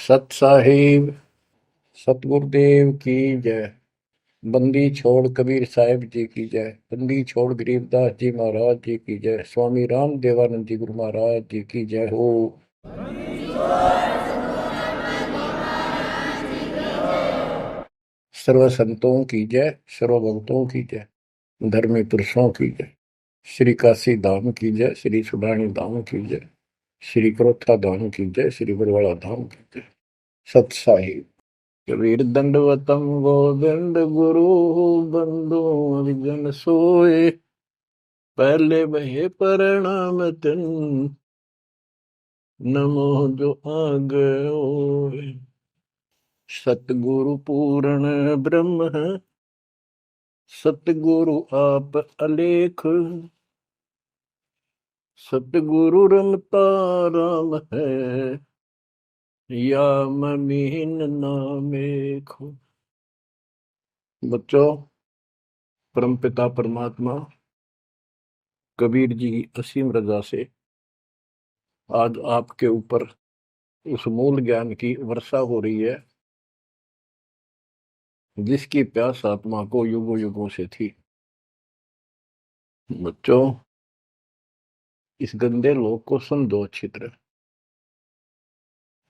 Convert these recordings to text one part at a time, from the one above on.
सत साहिब सतगुरुदेव की जय। बंदी छोड़ कबीर साहिब जी की जय। बंदी छोड़ गरीबदास जी महाराज जी की जय। स्वामी राम देवानंद जी गुरु महाराज जी की जय हो। सर्व संतों की जय, सर्व भक्तों की जय, धर्मी पुरुषों की जय। श्री काशी धाम की जय, श्री सुडानी धाम की जय, श्री क्रोथा धाम की जय, श्री बरवाड़ा धाम की जय। सत साहिब। कबीर दंडवतम गोविंद गुरु बंधु विजन सोए। पहले वहे प्रणाम तिन नमो जो आगे ओए। सतगुरु पूर्ण ब्रह्म है, सतगुरु आप अलेख। सतगुरु रमता राम है, या ममीन नामेख। बच्चों, परमपिता परमात्मा कबीर जी की असीम रजा से आज आपके ऊपर उस मूल ज्ञान की वर्षा हो रही है जिसकी प्यास आत्मा को युगों युगों से थी। बच्चों, इस गंदे लोग को समझो अच्छी तरह।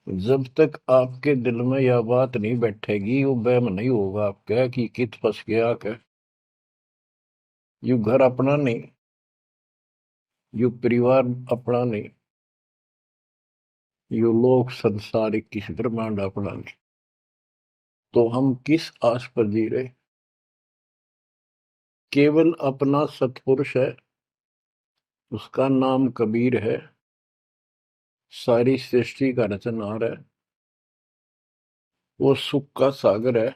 जब तक आपके दिल में यह बात नहीं बैठेगी, वो वहम नहीं होगा आपका कि कित फंस गया क्या। यू घर अपना नहीं, यू परिवार अपना नहीं, यू लोक संसारिक किस ब्रह्मांड अपना नहीं। तो हम किस आस पर जी रहे। केवल अपना सत्पुरुष है, उसका नाम कबीर है, सारी सृष्टि का रचनहार है, वो सुख का सागर है,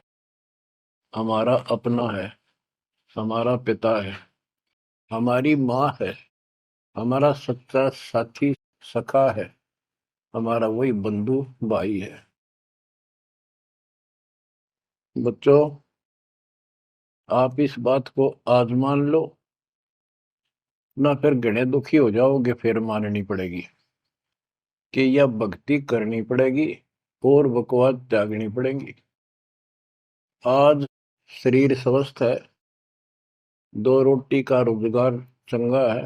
हमारा अपना है, हमारा पिता है, हमारी माँ है, हमारा सच्चा साथी सखा है, हमारा वही बंधु भाई है। बच्चों, आप इस बात को आज मान लो ना, फिर घणे दुखी हो जाओगे। फिर माननी पड़ेगी कि यह भक्ति करनी पड़ेगी और बकवास त्यागनी पड़ेगी। आज शरीर स्वस्थ है, दो रोटी का रोजगार चंगा है,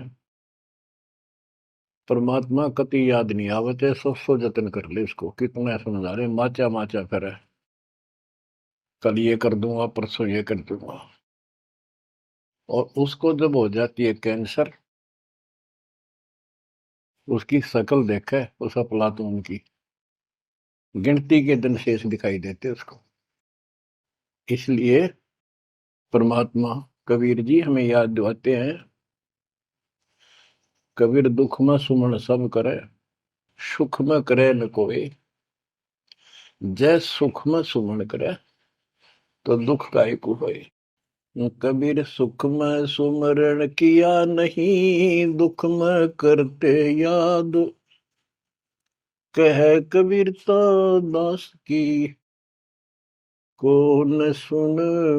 परमात्मा कति याद नहीं आवते। सो जतन कर ले इसको। कितना समझा रहे, माचा माचा करे, कल ये कर दूंगा, परसों ये कर दूंगा। और उसको जब हो जाती है कैंसर, उसकी शकल देखे उस अफलातून की, गिनती के दिन शेष दिखाई देते उसको। इसलिए परमात्मा कबीर जी हमें याद दिलाते हैं, कबीर दुख में सुमन सब करे, सुख में करे न कोई। जय सुख में सुमन करे, तो दुख काहे को होए। कबीर सुख में सुमरण किया नहीं, दुख में करते याद। कह कबीरता दास की, कौन सुन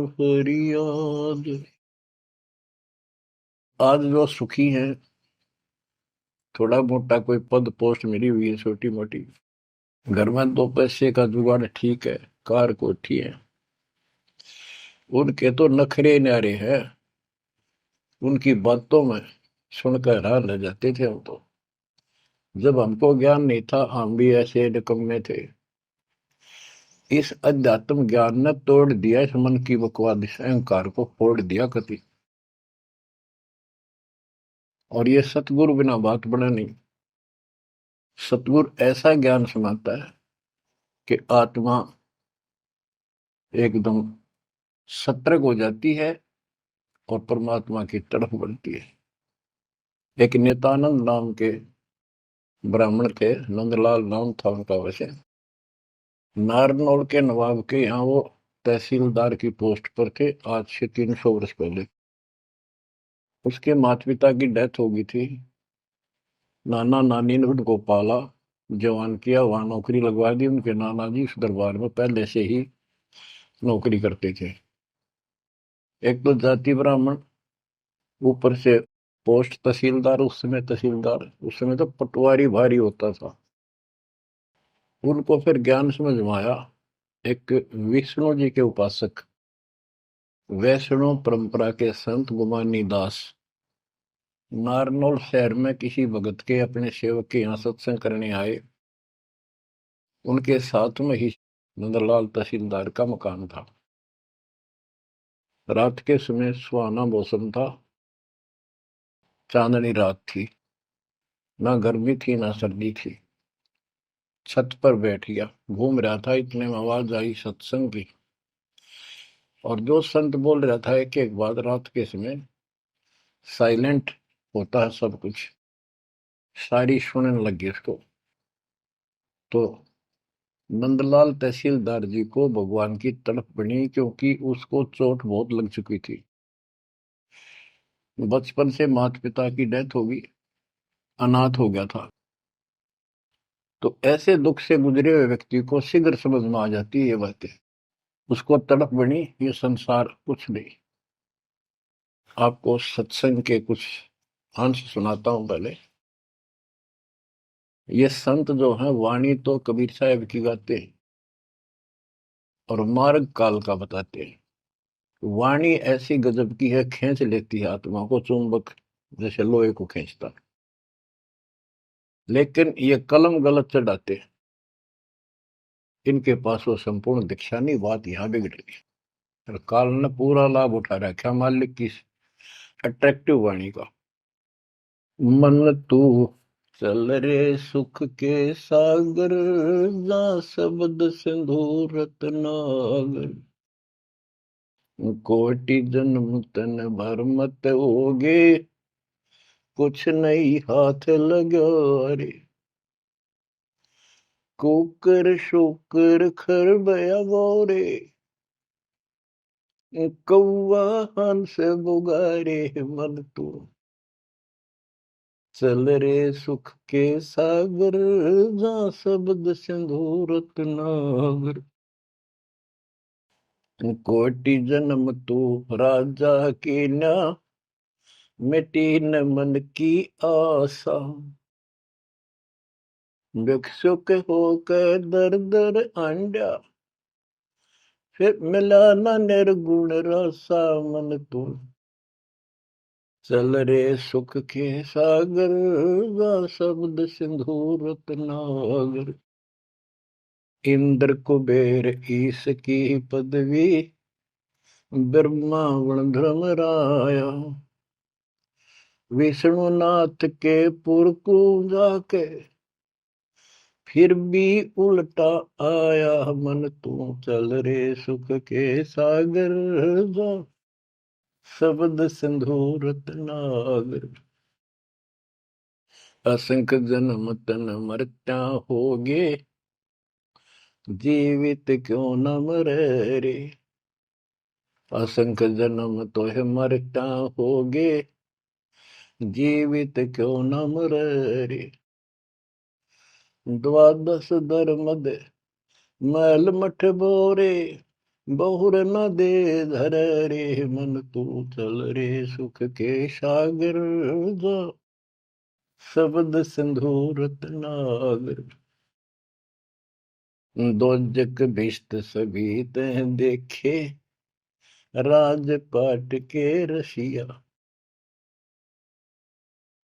फरियाद। आज जो सुखी हैं, थोड़ा मोटा कोई पद पोस्ट मिली हुई है छोटी मोटी, घर में दो पैसे का जुगाड़ ठीक है, कार कोठी है, उनके तो नखरे न्यारे हैं। उनकी बातों में सुनकर हैरान रह जाते थे हम तो। जब हमको ज्ञान नहीं था, हम भी ऐसे निकम्मे थे। इस अध्यात्म ज्ञान ने तोड़ दिया इस मन की बकवाद, इस अहंकार को फोड़ दिया कति। और ये सतगुरु बिना बात बने नहीं। सतगुरु ऐसा ज्ञान सुनाता है कि आत्मा एकदम सतर्क हो जाती है और परमात्मा की तरफ बढ़ती है। एक नित्यानंद नाम के ब्राह्मण थे, नंदलाल नाम था उनका। वैसे नारनौल के नवाब के यहाँ वो तहसीलदार की पोस्ट पर थे, आज से 300 वर्ष पहले। उसके माता पिता की डेथ हो गई थी। नाना नानी ने उनको पाला, जवान किया, वहां नौकरी लगवा दी। उनके नाना जी उस दरबार में पहले से ही नौकरी करते थे। एक तो जाति ब्राह्मण, ऊपर से पोस्ट तहसीलदार। उस समय तहसीलदार, उस समय तो पटवारी भारी होता था। उनको फिर ज्ञान समझ में आया। एक विष्णु जी के उपासक, वैष्णव परंपरा के संत गुमानी दास नारनौल शहर में किसी भगत के अपने सेवक के यहाँ सत्संग करने आए। उनके साथ में ही नंदलाल तहसीलदार का मकान था। रात के समय सुहाना मौसम था, चांदनी रात थी, ना गर्मी थी ना सर्दी थी। छत पर बैठ गया, घूम रहा था, इतने में आवाज आई सत्संग की। और जो संत बोल रहा था एक एक बात, रात के समय साइलेंट होता है सब कुछ, सारी सुनने लगी उसको। तो नंदलाल तहसीलदार जी को भगवान की तड़प बनी, क्योंकि उसको चोट बहुत लग चुकी थी। बचपन से माता पिता की डेथ होगी, अनाथ हो गया था। तो ऐसे दुख से गुजरे हुए व्यक्ति को शीघ्र समझ में आ जाती है ये बातें। उसको तड़प बनी, ये संसार कुछ नहीं। आपको सत्संग के कुछ अंश सुनाता हूं पहले। ये संत जो हैं वाणी तो कबीर साहब की गाते हैं और मार्ग काल का बताते हैं। वाणी ऐसी गजब की है, खींच लेती है आत्मा को, चुंबक जैसे लोहे को खींचता। लेकिन ये कलम गलत चढ़ाते हैं, इनके पास वो संपूर्ण दीक्षा नहीं। बात यहां बिगड़ गई और काल ने पूरा लाभ उठा रखा मालिक की अट्रैक्टिव वाणी का। मन तू चल रे सुख के सागर, जा शब्द सिंधु रत्नागर। कोटि जन्म तन भर मत होगे, कुछ नहीं हाथ लगा रे। कुकर शुकर खर बया गोरे, कौवा हंस बुगारे। मन तू चल रे सुख के सागर, जा शब्द सिंधु रत्नागर। कोटि जन्म तू राजा की ना, मिटी न मन की आशा। भिक्षुक होकर दर दर आंडा, फिर मिला न निर्गुण रसा। मन तू चल रे सुख के सागर, गा शब्द सिंधु रत्नागर। इंद्र कुबेर ईश की पदवी, ब्रह्मावण धर्मराया। विष्णुनाथ के पुर को जाके, फिर भी उल्टा आया। मन तू चल रे सुख के सागर, जा शब्द सिंधु रत्नागर। असंख्य जन्म तन मरत्या होगे, जीवित क्यों न मरे रे। असंख्य जन्म तो है मरता होगे, जीवित क्यों न मरे रे। द्वादश धर्मद मैल मठ बोरे, बहुर न दे धर रे। मन तू चल रे सुख के सागर, जा शब्द सिंधु रत्नागर। दो जग भिष्ट सभी तह देखे, राजपाट के रसिया।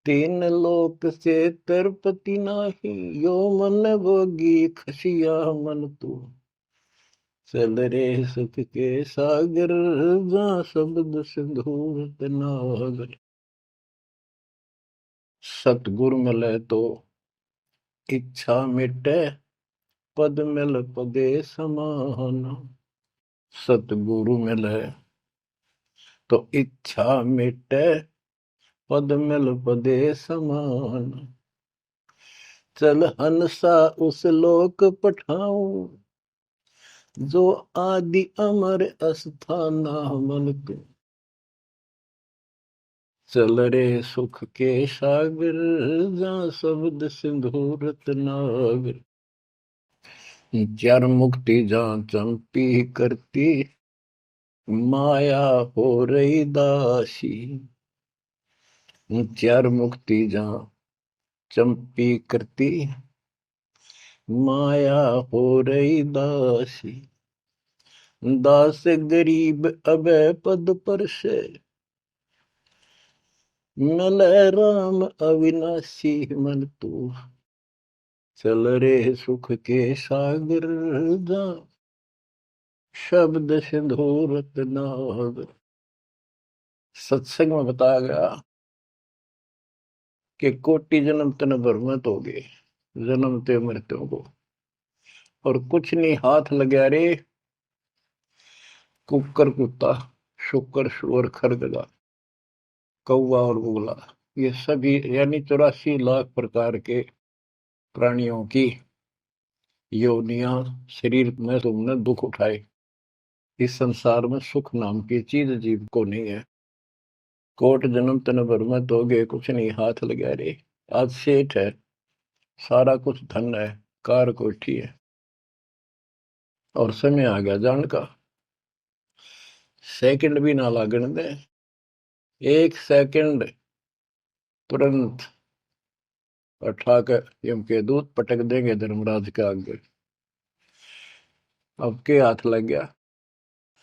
तीन लोक से तरपति नाही, यो मन भोगी खसिया। मन तू चल रे सुख के सागर, जा शब्द सिंधु रत्नागर। सतगुरु मिले तो इच्छा मिटे, पद मिल पदे समान। सतगुरु मिले तो इच्छा मिटे, पद मिल पदे समान। चल हंसा उस लोक पठाऊं, जो आदि अमर अस्थाना। मन तू चल रे सुख के सागर, जा शब्द सिंधु रत्नागर। चार मुक्ति जा चंपी करती, माया हो रही दासी। चार मुक्ति जा चंपी करती, माया हो रही दासी, दास गरीब अभय पद पर से, मिल राम अविनाशी मन तू, चल रे सुख के सागर जा, शब्द सिंधूरत नाग। सत्संग में बताया गया कि कोटि जन्म तन भ्रमित हो गए, जन्म ते मृत्यु को, और कुछ नहीं हाथ लगा रे, कुकर कुत्ता, शुकर सुअर खरगदा, कौवा और उगला, ये सभी यानी 84 लाख प्रकार के प्राणियों की योनियां शरीर में तुमने दुख उठाए। इस संसार में सुख नाम की चीज जीव को नहीं है। कोट जन्म तन भ्रमित हो गए, कुछ नहीं हाथ लगा रे। आज सेठ है, सारा कुछ धन है, कार कोठी है, और समय आ गया जान का, सेकंड भी ना लागण दे, एक सेकंड तुरंत उठा कर यम के दूत पटक देंगे धर्मराज के आगे। अब के हाथ लग गया,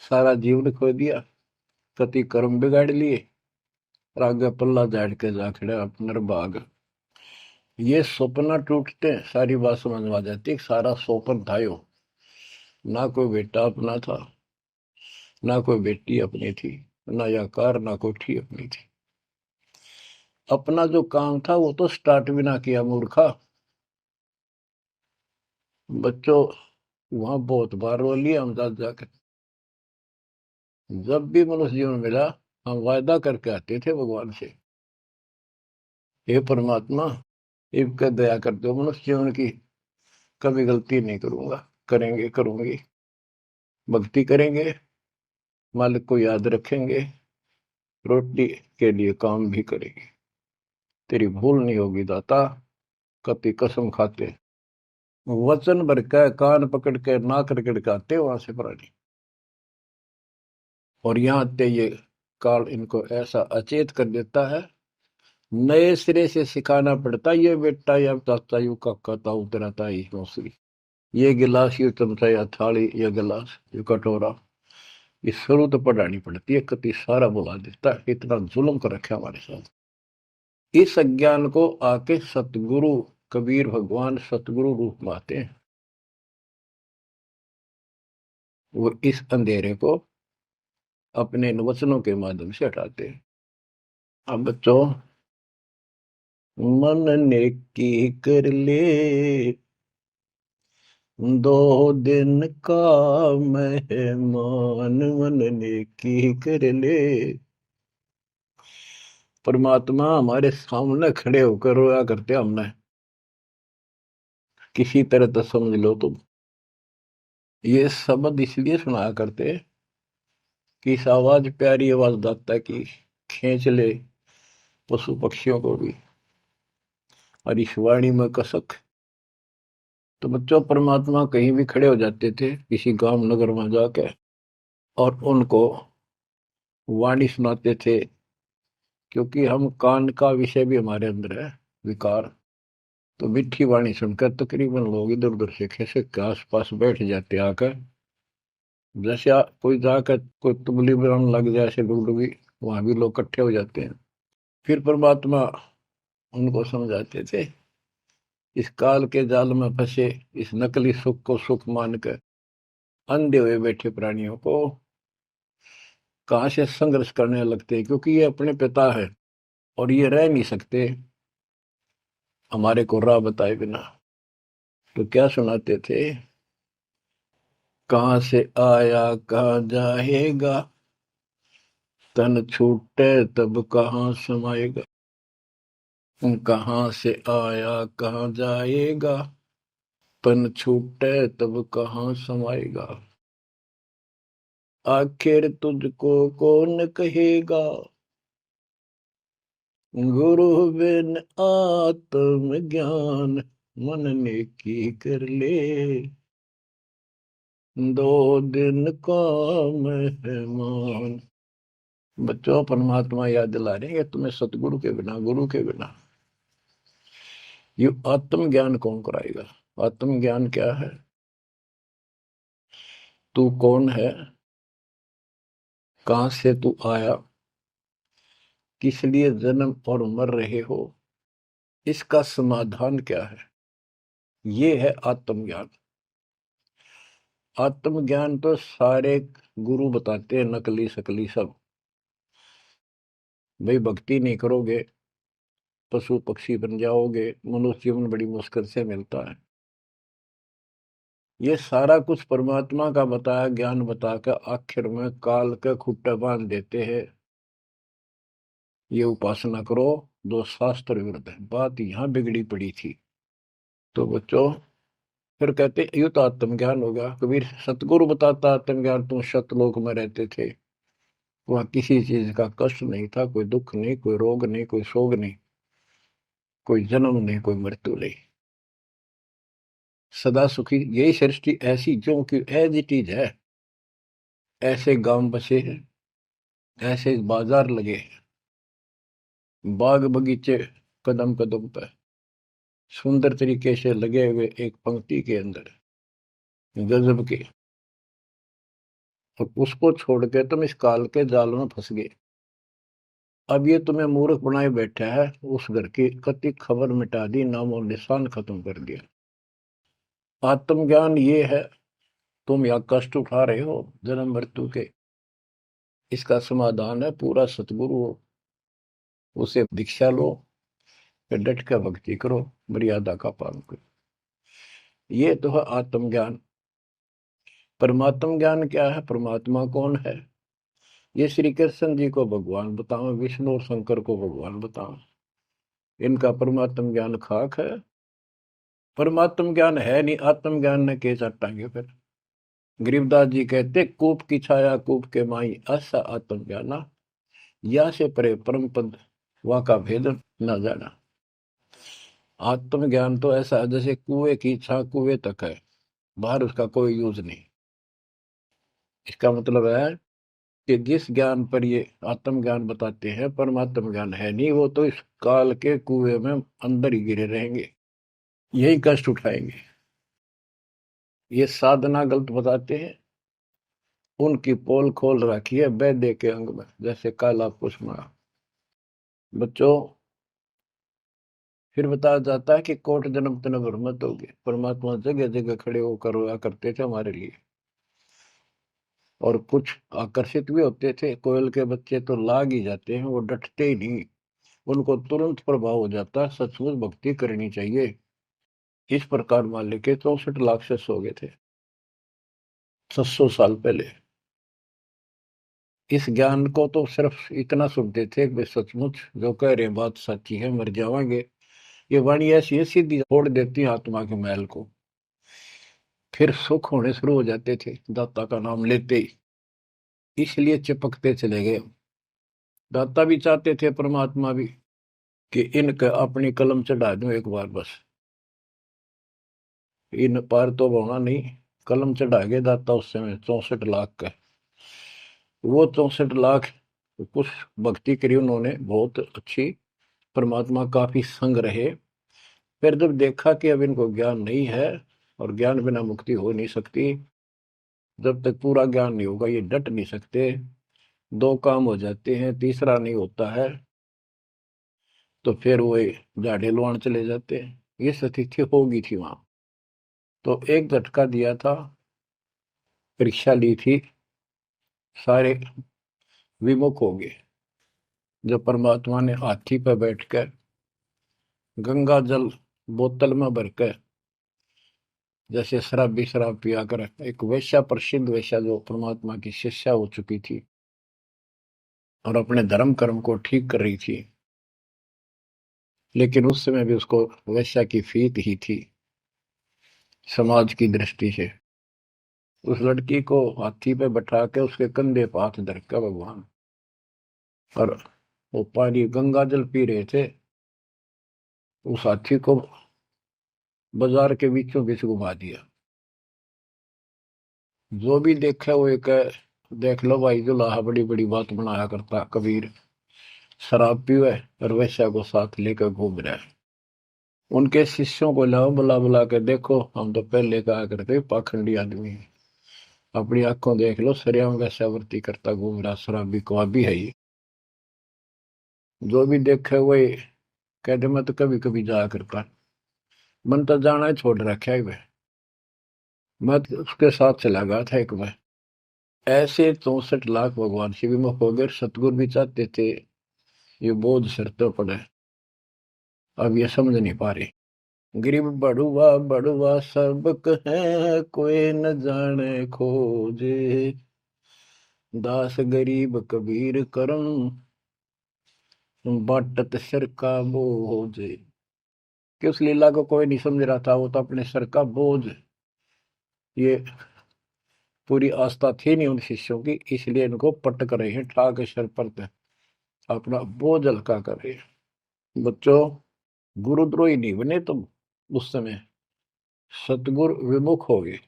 सारा जीवन खो दिया, कति कर्म बिगाड़ लिए, और आगे पल्ला झाड़ के जा खड़ा अपना भाग। ये सपना टूटते सारी बात समझ में आ जाती, सारा सोपन थायो, ना कोई बेटा अपना था, ना कोई बेटी अपनी थी, ना या कार, ना कोठी अपनी थी। अपना जो काम था वो तो स्टार्ट भी ना किया मूर्खा। बच्चों वहां बहुत बार रो लिए हम जाकर, जब भी मनुष्य जीवन मिला हम वायदा करके आते थे भगवान से, हे परमात्मा इनका दया कर दो, मनुष्य जीवन की कभी गलती नहीं करूंगा, करेंगे करूंगी, भक्ति करेंगे, मालिक को याद रखेंगे, रोटी के लिए काम भी करेंगे, तेरी भूल नहीं होगी दाता, कति कसम खाते, वचन भर के कान पकड़ के नाक रगड़ के आते वहां से प्राणी। और यहाँ आते ये काल इनको ऐसा अचेत कर देता है, नए सिरे से सिखाना पड़ता, ये बेटा या चाचा यू काका ताऊ तेरा ताई मौसरी, ये गिलास, ये चमचा, या थाली, या गिलास, ये कटोरा, ये शुरू तो पढ़ानी पड़ती है, कति सारा बुला देता है, इतना जुल्म कर रखा हमारे साथ। इस अज्ञान को आके सतगुरु कबीर भगवान सतगुरु रूप में आते हैं, वो इस अंधेरे को अपने वचनों के माध्यम से हटाते हैं। अब बच्चों, मन नेकी कर ले, 2 दिन का मेहमान, मन नेकी कर ले। परमात्मा हमारे सामने खड़े होकर रोया करते हमने, किसी तरह तो समझ लो तुम। ये शब्द इसलिए सुनाया करते कि इस आवाज, प्यारी आवाज दाता की, खींच ले पशु पक्षियों को भी, और इस वाणी में कसक। तो बच्चों, परमात्मा कहीं भी खड़े हो जाते थे किसी गांव नगर में जाके, और उनको वाणी सुनाते थे, क्योंकि हम कान का विषय भी हमारे अंदर है, विकार। तो मीठी वाणी सुनकर तकरीबन लोग इधर उधर से खिसक के आसपास बैठ जाते आकर, जैसे कोई जाकर कोई तुबली बनाने लग जाए ऐसे डुगडुगी, वहां भी लोग इकट्ठे हो जाते हैं। फिर परमात्मा उनको समझाते थे, इस काल के जाल में फंसे इस नकली सुख को सुख मानकर अंधे हुए बैठे प्राणियों को कहां से संघर्ष करने लगते हैं, क्योंकि ये अपने पिता है और ये रह नहीं सकते हमारे को राह बताए बिना। तो क्या सुनाते थे, कहां से आया कहां जाएगा, तन छूटे तब कहां समाएगा, कहां से आया कहां जाएगा, तन छूटे तब कहां समाएगा, आखिर तुझको कौन कहेगा, गुरु बिन आत्म ज्ञान, मन ने की कर ले, 2 दिन का मेहमान। बच्चों, परमात्मा याद दिला रहे हैं कि तुम्हें सतगुरु के बिना, गुरु के बिना ये आत्म ज्ञान कौन कराएगा। आत्मज्ञान क्या है? तू कौन है, कहां से तू आया, किस लिए जन्म और मर रहे हो, इसका समाधान क्या है, ये है आत्मज्ञान। आत्मज्ञान तो सारे गुरु बताते हैं, नकली सकली सब। भाई भक्ति नहीं करोगे पशु पक्षी बन जाओगे, मनुष्य जीवन बड़ी मुश्किल से मिलता है। ये सारा कुछ परमात्मा का बताया ज्ञान बताकर आखिर में काल के खुट्टे बांध देते हैं। ये उपासना करो, दो शास्त्र विरुद्ध है। बात यहां बिगड़ी पड़ी थी। तो बच्चों फिर कहते ये तो आत्मज्ञान होगा। कबीर सतगुरु बताता आत्मज्ञान, तुम सतलोक में रहते थे, वहां किसी चीज का कष्ट नहीं था, कोई दुख नहीं, कोई रोग नहीं, कोई शोक नहीं, कोई जन्म नहीं, कोई मृत्यु नहीं, सदा सुखी। यही सृष्टि ऐसी जो कि एज इट इज है। ऐसे गांव बसे हैं, ऐसे बाजार लगे हैं, बाग बगीचे कदम कदम पर सुंदर तरीके से लगे हुए एक पंक्ति के अंदर गजब के। और उसको छोड़ के तुम इस काल के जाल में फंस गए। अब ये तुम्हें मूर्ख बनाए बैठा है, उस घर की कति खबर मिटा दी, नाम और निशान खत्म कर दिया। आत्मज्ञान ये है, तुम या कष्ट उठा रहे हो जन्म मृत्यु के, इसका समाधान है पूरा सतगुरु हो, उसे दीक्षा लो, फिर डट कर भक्ति करो, मर्यादा का पालन करो। ये तो है आत्मज्ञान। परमात्म ज्ञान क्या है, परमात्मा कौन है, ये श्री कृष्ण जी को भगवान बताओ, विष्णु और शंकर को भगवान बताओ। इनका परमात्म ज्ञान खाक है। परमात्म ज्ञान है नहीं, आत्मज्ञान ने के चटाएंगे फिर। गरीबदास जी कहते कूप की छाया कूप के माई, ऐसा आत्मज्ञाना, या से परे परम पद वहां का भेद न जाना। आत्मज्ञान तो ऐसा है जैसे कुएं की छा कुएं तक है, बाहर उसका कोई यूज नहीं। इसका मतलब है कि जिस ज्ञान पर ये आत्मज्ञान बताते हैं परमात्म ज्ञान है नहीं, वो तो इस काल के कुएं में अंदर ही गिरे रहेंगे, यही कष्ट उठाएंगे। ये साधना गलत बताते हैं, उनकी पोल खोल रखी है वैद्य के अंग में, जैसे काला पुष्मा। बच्चों फिर बताया जाता है कि कोट जन्म तन भर मत होगे। परमात्मा जगह जगह खड़े होकर रोया करते थे हमारे लिए, और कुछ आकर्षित भी होते थे। कोयल के बच्चे तो लाग ही जाते हैं, वो डटते ही नहीं, उनको तुरंत प्रभाव हो जाता है, सचमुच भक्ति करनी चाहिए। इस प्रकार मान लेके 64 लाख से सो गए थे 700 साल पहले। इस ज्ञान को तो सिर्फ इतना सुनते थे कि सचमुच जो कह रहे हैं बात सच्ची है, मर जावांगे। ये वाणी ऐसी है सीधी फोड़ देती है आत्मा के मैल को, फिर सुख होने शुरू हो जाते थे दाता का नाम लेते ही। इसलिए चिपकते चले गए। दाता भी चाहते थे, परमात्मा भी, कि इनका अपनी कलम चढ़ा दूं एक बार बस, इन पार तो होना नहीं। कलम चढ़ा गए दाता उस समय 64 लाख का। वो 64 लाख कुछ भक्ति करी उन्होंने बहुत अच्छी, परमात्मा काफी संग रहे। फिर जब देखा कि अब इनको ज्ञान नहीं है, और ज्ञान बिना मुक्ति हो नहीं सकती, जब तक पूरा ज्ञान नहीं होगा ये डट नहीं सकते, दो काम हो जाते हैं, तीसरा नहीं होता है, तो फिर वो झाड़े लुआन चले जाते हैं। ये स्थिति होगी थी वहां। तो एक झटका दिया था, परीक्षा ली थी, सारे विमुख हो गए। जब परमात्मा ने हाथी पर बैठकर गंगा जल बोतल में भरकर, जैसे शराबी शराब पिया कर, एक वैश्या, प्रसिद्ध वैश्या जो परमात्मा की शिष्या हो चुकी थी और अपने धर्म कर्म को ठीक कर रही थी, लेकिन उस समय भी उसको वैश्या की फीत ही थी समाज की दृष्टि से। उस लड़की को हाथी पे बैठा के उसके कंधे पर हाथ धर के भगवान, और वो पानी गंगा जल पी रहे थे, उस हाथी को बाजार के बीचों बीच घुमा दिया। जो भी देखा वो एक, देख लो भाई दुल्हा बड़ी बड़ी बात बनाया करता कबीर, शराब पीवे और वैश्या को साथ लेकर घूम रहा है। उनके शिष्यों को लाओ, बुला बुला के देखो, हम तो पहले कहा करते पाखंडी आदमी है, अपनी आंखों देख लो, सरियाओं का सेवर्ती करता घूम रहा, शराबी कबाबी है ये, जो भी देखे वही कहते मैं तो कभी कभी जाया करता, मन तो जाना ही छोड़ रखा है वह, मैं तो उसके साथ चला गया था एक बार। ऐसे 64 लाख भगवान शिव विमुख हो गए, सतगुरु भी चाहते थे ये बोझ सिर तो पड़े, अब ये समझ नहीं पा रहे। गरीब बड़ुआ बड़ुआ सबक है, कोई न जाने खोजे, दास गरीब कबीर करम, बाटत सिर का बोझ। कि उस लीला को कोई नहीं समझ रहा था, वो तो अपने सर का बोझ, ये पूरी आस्था थी नहीं उन शिष्यों की, इसलिए इनको पटक रहे हैं, ठाक सर पर अपना बोझ हल्का कर रहे हैं। बच्चों, गुरुद्रोही नहीं बने तुम, उस समय सतगुरु विमुख हो गए।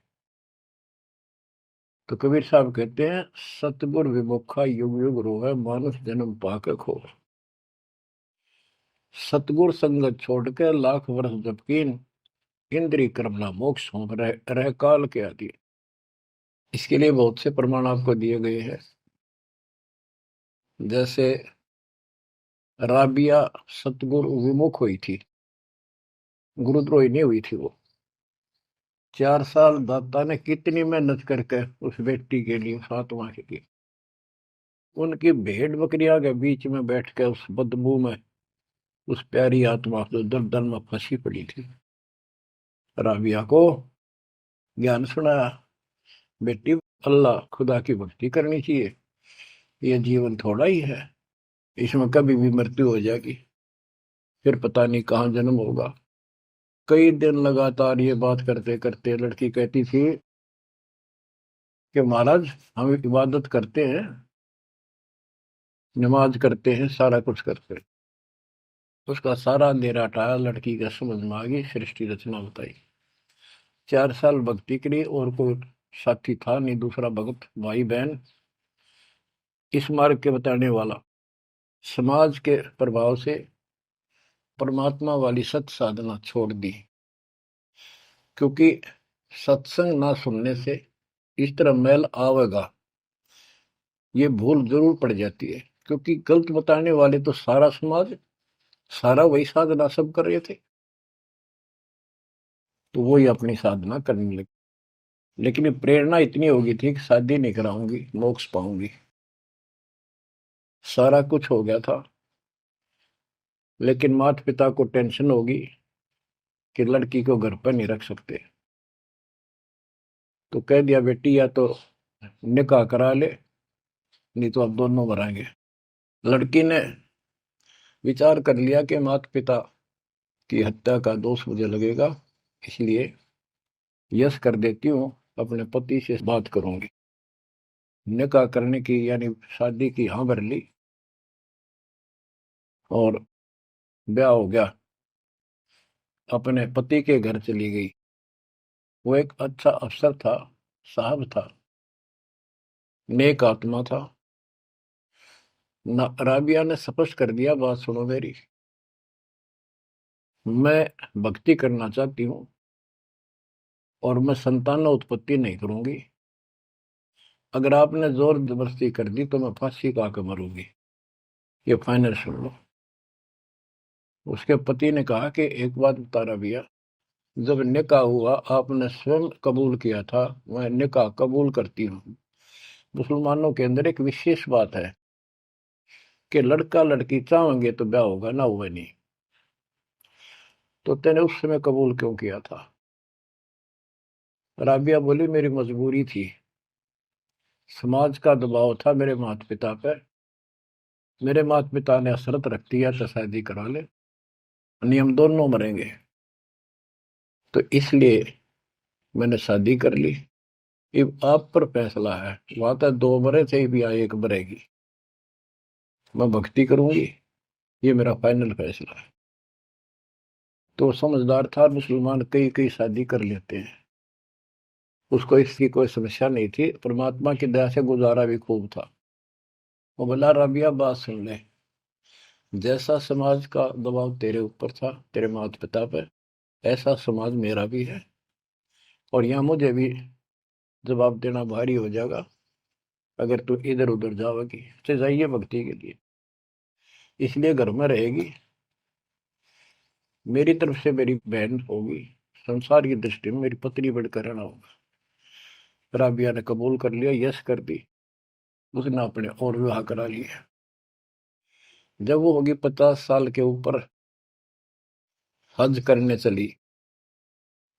तो कबीर साहब कहते हैं, सतगुरु विमुखा युग युग रोवे, मानुष जन्म पाके खो। सतगुरु संगत छोड़ के लाख वर्ष जबकीन, इंद्रिय कर्मना मोक्ष हो रह काल के आदि। इसके लिए बहुत से प्रमाण आपको दिए गए हैं। जैसे राबिया सतगुरु विमुख हुई थी, गुरुद्रोही नहीं हुई थी वो। 4 साल दाता ने कितनी मेहनत करके उस बेटी के लिए, फातिमा के लिए, उनकी भेड़ बकरियां के बीच में बैठ के उस बदबू में उस प्यारी आत्मा जो दलदल में फंसी पड़ी थी, राबिया को ज्ञान सुनाया, बेटी अल्लाह खुदा की भक्ति करनी चाहिए, ये जीवन थोड़ा ही है, इसमें कभी भी मृत्यु हो जाएगी, फिर पता नहीं कहाँ जन्म होगा। कई दिन लगातार ये बात करते करते लड़की कहती थी कि महाराज हम इबादत करते हैं, नमाज करते हैं, सारा कुछ करते हैं। उसका सारा अंधेरा हटाया, लड़की का समझ में आ गई, सृष्टि रचना बताई। 4 साल भक्ति करी, और कोई साथी था नहीं, दूसरा भक्त भाई बहन, इस मार्ग के बताने वाला। समाज के प्रभाव से परमात्मा वाली सत साधना छोड़ दी, क्योंकि सत्संग ना सुनने से इस तरह मैल आवेगा, ये भूल जरूर पड़ जाती है, क्योंकि गलत बताने वाले तो सारा समाज, सारा वही साधना सब कर रहे थे, तो वही अपनी साधना करने लगे। लेकिन ये प्रेरणा इतनी होगी थी कि शादी नहीं कराऊंगी, मोक्ष पाऊंगी, सारा कुछ हो गया था। लेकिन माता पिता को टेंशन होगी कि लड़की को घर पर नहीं रख सकते, तो कह दिया बेटी या तो निकाह करा ले, नहीं तो अब दोनों मराएंगे। लड़की ने विचार कर लिया कि माता पिता की हत्या का दोष मुझे लगेगा, इसलिए यस कर देती हूँ, अपने पति से बात करूंगी। निकाह करने की यानी शादी की हाँ भर ली, और ब्याह हो गया, अपने पति के घर चली गई। वो एक अच्छा अफसर था, साहब था, नेक आत्मा था। राबिया ने स्पष्ट कर दिया, बात सुनो मेरी, मैं भक्ति करना चाहती हूँ और मैं संतान उत्पत्ति नहीं करूंगी, अगर आपने जोर जबरदस्ती कर दी तो मैं फांसी का के मरूंगी, ये फाइनल सुन लो। उसके पति ने कहा कि एक बात बता राबिया, जब निकाह हुआ आपने स्वयं कबूल किया था, मैं निकाह कबूल करती हूँ। मुसलमानों के अंदर एक विशेष बात है कि लड़का लड़की चाहेंगे तो ब्याह होगा, ना हुआ नहीं, तो तेने उस समय कबूल क्यों किया था? राबिया बोली, मेरी मजबूरी थी, समाज का दबाव था मेरे माता पिता पर, मेरे माता पिता ने शर्त रख दिया तो शादी करा ले, नियम दोनों मरेंगे, तो इसलिए मैंने शादी कर ली। अब आप पर फैसला है, वहां तक 2 मरे थे भी, यहाँ 1 मरेगी, मैं भक्ति करूंगी, ये मेरा फाइनल फैसला है। तो समझदार था, मुसलमान कई कई शादी कर लेते हैं, उसको इसकी कोई समस्या नहीं थी, परमात्मा की दया से गुजारा भी खूब था। वो बोला, राबिया बात सुन ले, जैसा समाज का दबाव तेरे ऊपर था, तेरे माता पिता पर, ऐसा समाज मेरा भी है, और यहाँ मुझे भी जवाब देना भारी हो जाएगा अगर तू इधर उधर जाओगी। तो जाइए भक्ति के लिए, इसलिए घर में रहेगी, मेरी तरफ से मेरी बहन होगी, संसार की दृष्टि में मेरी पत्नी बनकर रहना होगा। राबिया ने कबूल कर लिया, यस कर दी। उसने अपने और विवाह करा लिया। जब वो होगी 50 साल के ऊपर, हज करने चली।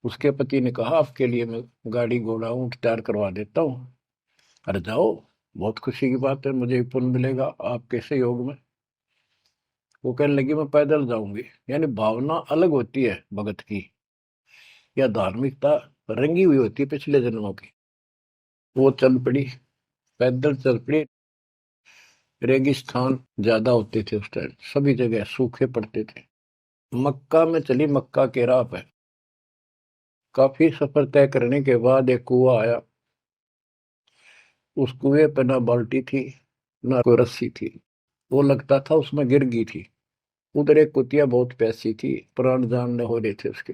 उसके पति ने कहा आपके लिए मैं गाड़ी घोड़ा ऊंट तैयार करवा देता हूँ, अरे जाओ, बहुत खुशी की बात है, मुझे भी पुण्य मिलेगा आपके सहयोग में। वो कहने लगी मैं पैदल जाऊंगी। यानी भावना अलग होती है भगत की, या धार्मिकता रंगी हुई होती है पिछले जन्मों की। वो चल पड़ी, पैदल चल पड़ी। रेगिस्तान ज्यादा होते थे उस टाइम, सभी जगह सूखे पड़ते थे। मक्का में चली, मक्का के राह पे काफी सफर तय करने के बाद एक कुआं आया। उस कुएं पे ना बाल्टी थी, ना कोई रस्सी थी। वो लगता था उसमें गिर गई थी। उधर एक कुतिया बहुत प्यासी थी, प्राण जानने हो रहे थे उसके।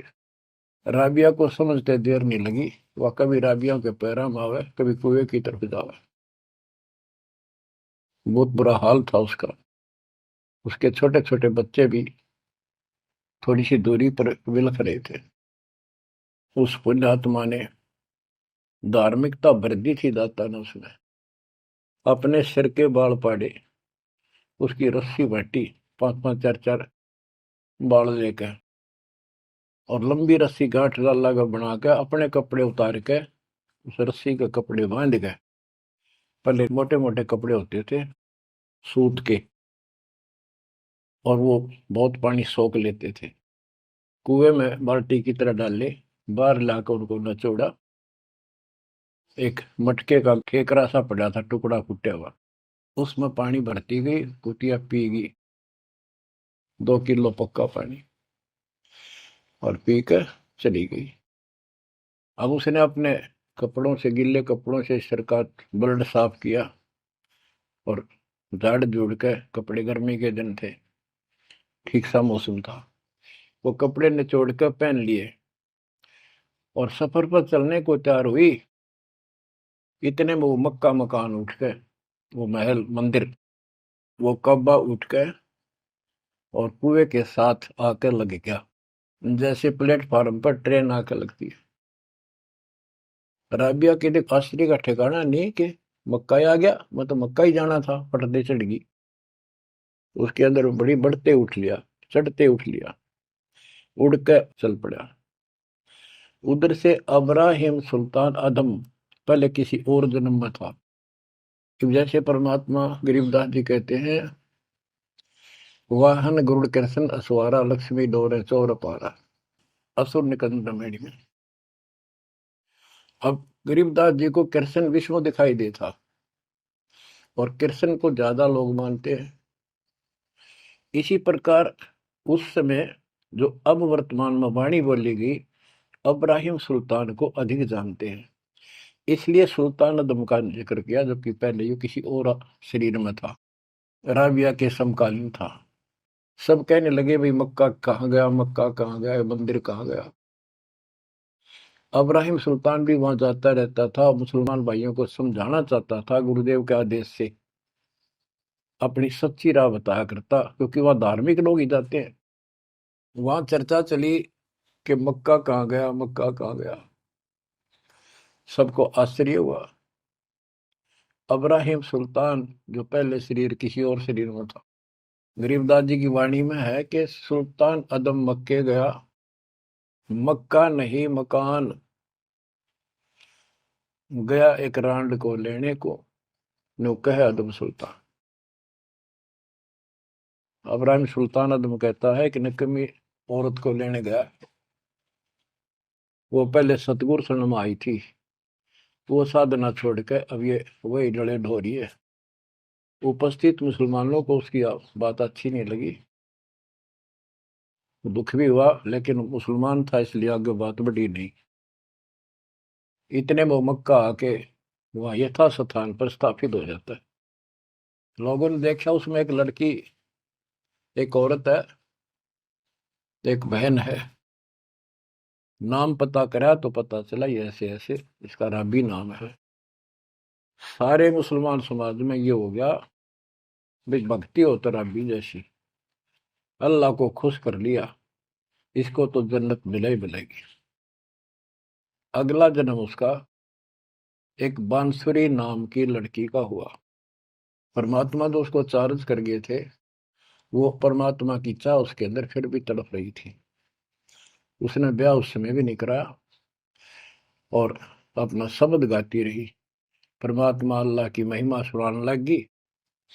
राबिया को समझते देर नहीं लगी, वह कभी राबिया के पैरा में आवे, कभी कुएं की तरफ जावे। बहुत बुरा हाल था उसका। उसके छोटे छोटे बच्चे भी थोड़ी सी दूरी पर विलख रहे थे। उस पुण्यात्मा ने धार्मिकता भर दी थी दाता ने उसमें। अपने सिर के बाल पाड़े, उसकी रस्सी बांटी, 5-5 4-4 बाल लेकर, और लंबी रस्सी गांठ लगा बना के अपने कपड़े उतार के उस रस्सी के कपड़े बांध गए। पहले मोटे मोटे कपड़े होते थे सूत के, और वो बहुत पानी सोख लेते थे। कुएं में बाल्टी की तरह डाले, बाहर लाकर उनको नचोड़ा। एक मटके का ठेकरा सा पड़ा था, टुकड़ा फूटा हुआ, उसमें पानी भरती गई, कुतिया पी गई 2 किलो पक्का पानी, और पी कर चली गई। अब उसने अपने कपड़ों से, गिल्ले कपड़ों से सिर का ब्लड साफ किया, और झाड़ झूड़ के कपड़े, गर्मी के दिन थे, ठीक सा मौसम था, वो कपड़े निचोड़ कर पहन लिए और सफर पर चलने को तैयार हुई। इतने में वो मक्का मकान उठ गए, वो महल मंदिर, वो कब्बा उठ गए और कुएं के साथ आकर लग गया, जैसे प्लेटफार्म पर ट्रेन आकर लगती है। राबिया के लिए आश्चर्य का ठिकाना नहीं कि मक्का ही आ गया, मैं तो मक्का ही जाना था, पर्दे चढ़ गई। उसके अंदर बड़ी बढ़ते उठ लिया, चढ़ते उठ लिया, उड़ के चल पड़ा। उधर से अब्राहिम सुल्तान अदम पहले किसी और जन्म में था। जैसे परमात्मा गरीबदास जी कहते हैं, वाहन गुरुड़ कृष्ण असवारा, लक्ष्मी डोरे चौर पारा, असुर निकंद मेड़ी में। अब गरीबदास जी को कृष्ण विष्णु दिखाई देता, और कृष्ण को ज्यादा लोग मानते हैं। इसी प्रकार उस समय जो अब वर्तमान में वाणी बोली गई, अब्राहिम सुल्तान को अधिक जानते हैं, इसलिए सुल्तान अदम का जिक्र किया, जबकि पहले ये किसी और शरीर में था, राबिया के समकालीन था। सब कहने लगे भाई मक्का कहाँ गया, मक्का कहाँ गया, मंदिर कहाँ गया। अब्राहिम सुल्तान भी वहां जाता रहता था, मुसलमान भाइयों को समझाना चाहता था गुरुदेव के आदेश से, अपनी सच्ची राह बताया करता, क्योंकि वहां धार्मिक लोग ही जाते हैं। वहां चर्चा चली कि मक्का कहाँ गया, मक्का कहाँ गया। सबको आश्चर्य हुआ। अब्राहिम सुल्तान जो पहले शरीर किसी और शरीर में था, गरीबदास जी की वाणी में है कि सुल्तान अदम मक्के गया, मक्का नहीं मकान, गया एक रांड को लेने को, नो कहे अदम सुल्तान। अब्राहिम सुल्तान अदम कहता है कि निकम्मी औरत को लेने गया, वो पहले सतगुरु शरण में आई थी, वो साधना छोड़ के अब ये वही डले ढो रही है। उपस्थित मुसलमानों को उसकी बात अच्छी नहीं लगी, दुख भी हुआ, लेकिन मुसलमान था इसलिए आगे बात बढ़ी नहीं। इतने वो मक्का आके वहां यथा स्थान पर स्थापित हो जाता है। लोगों ने देखा उसमें एक लड़की एक औरत है, एक बहन है। नाम पता करा तो पता चला ये ऐसे ऐसे इसका राबी नाम है। सारे मुसलमान समाज में ये हो गया भाई, भक्ति हो तो राबी जैसी, अल्लाह को खुश कर लिया, इसको तो जन्नत मिले ही मिलेगी। अगला जन्म उसका एक बांसुरी नाम की लड़की का हुआ। परमात्मा तो उसको चार्ज कर गए थे, वो परमात्मा की चाह उसके अंदर फिर भी तड़प रही थी। उसने ब्याह उस समय भी नहीं कराया और अपना शब्द गाती रही, परमात्मा अल्लाह की महिमा सुनाने लगी।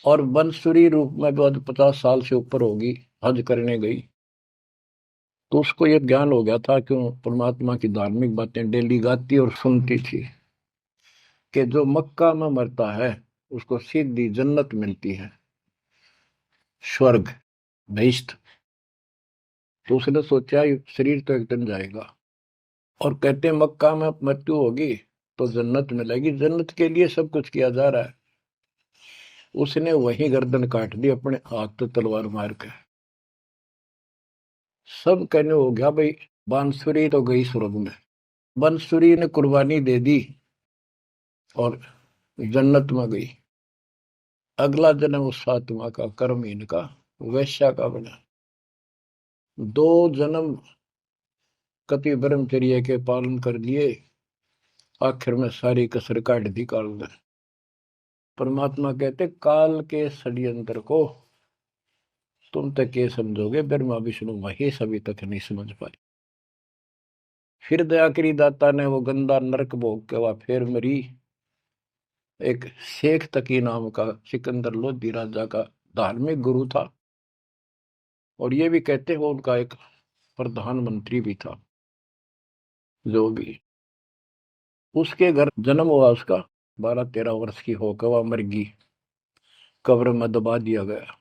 और बंसुरी रूप में भी 50 साल से ऊपर होगी, हज करने गई। तो उसको ये ज्ञान हो गया था कि वो परमात्मा की धार्मिक बातें डेली गाती और सुनती थी कि जो मक्का में मरता है उसको सीधी जन्नत मिलती है, स्वर्ग, बहिश्त। तो उसने सोचा ये शरीर तो एक दिन जाएगा, और कहते हैं मक्का में मृत्यु होगी तो जन्नत मिलेगी, जन्नत के लिए सब कुछ किया जा रहा है। उसने वही गर्दन काट दी अपने हाथ तो तलवार मार के। सब कहने हो गया भाई बांसुरी तो गई स्वर्ग में। बांसुरी ने कुर्बानी दे दी और जन्नत में गई। अगला जन्म उस फातिमा का कर्महीन का वैश्या का बना। 2 जन्म कति ब्रह्मचर्य के पालन कर लिए, आखिर में सारी कसर काट दी काल ने। परमात्मा कहते काल के षड्यंत्र को तुम तक ये समझोगे, ब्रह्मा विष्णु महेश अभी तक नहीं समझ पाए। फिर दया करी दाता ने, वो गंदा नरक भोग के वह फिर मरी। एक शेख तकी नाम का सिकंदर लोधी राजा का धार्मिक गुरु था, और ये भी कहते हैं वो उनका एक प्रधानमंत्री भी था। जो भी उसके घर जन्म हुआ, उसका 12-13 वर्ष की होकर वह मर गई, कब्र में दबा दिया गया।